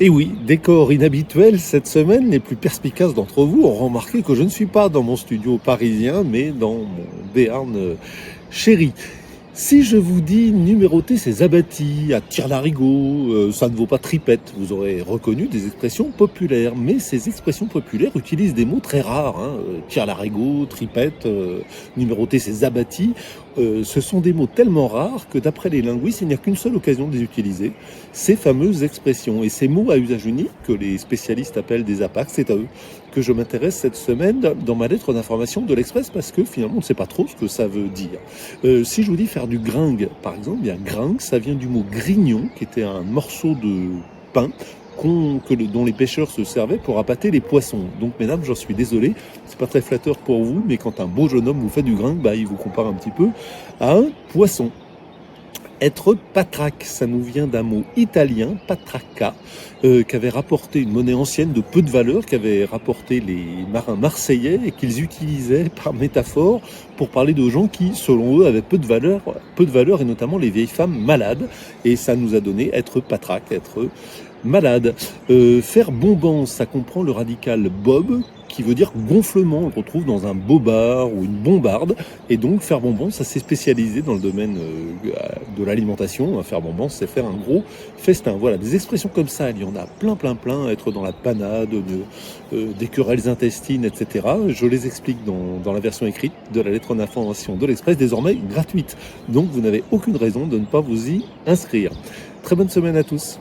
Et oui, décor inhabituel, cette semaine, les plus perspicaces d'entre vous ont remarqué que je ne suis pas dans mon studio parisien, mais dans mon Béarn chéri. Si je vous dis numéroter ces abattis à tire-larigot, ça ne vaut pas tripette. Vous aurez reconnu des expressions populaires, mais ces expressions populaires utilisent des mots très rares. Tire-larigot, tripette, numéroter ces abattis. Ce sont des mots tellement rares que d'après les linguistes, il n'y a qu'une seule occasion de les utiliser, ces fameuses expressions. Et ces mots à usage unique, que les spécialistes appellent des apax, c'est à eux que je m'intéresse cette semaine dans ma lettre d'information de l'Express, parce que finalement on ne sait pas trop ce que ça veut dire. Si je vous dis faire du gringue, par exemple, bien gringue, ça vient du mot grignon, qui était un morceau de pain dont les pêcheurs se servaient pour appâter les poissons. Donc mesdames, j'en suis désolé, c'est pas très flatteur pour vous, mais quand un beau jeune homme vous fait du gringue, il vous compare un petit peu à un poisson. Être patraque, ça nous vient d'un mot italien, patracca, qu'avait rapporté une monnaie ancienne de peu de valeur, qu'avaient rapporté les marins marseillais et qu'ils utilisaient par métaphore pour parler de gens qui, selon eux, avaient peu de valeur et notamment les vieilles femmes malades. Et ça nous a donné être patraque, être malade. Faire bonbon, ça comprend le radical bob, qui veut dire gonflement. On le retrouve dans un bobard ou une bombarde. Et donc, faire bonbon, ça s'est spécialisé dans le domaine de l'alimentation. Faire bonbon, c'est faire un gros festin. Voilà, des expressions comme ça, il y en a plein. Être dans la panade, des querelles intestines, etc. Je les explique dans la version écrite de la lettre d'information de l'Express, désormais gratuite. Donc, vous n'avez aucune raison de ne pas vous y inscrire. Très bonne semaine à tous.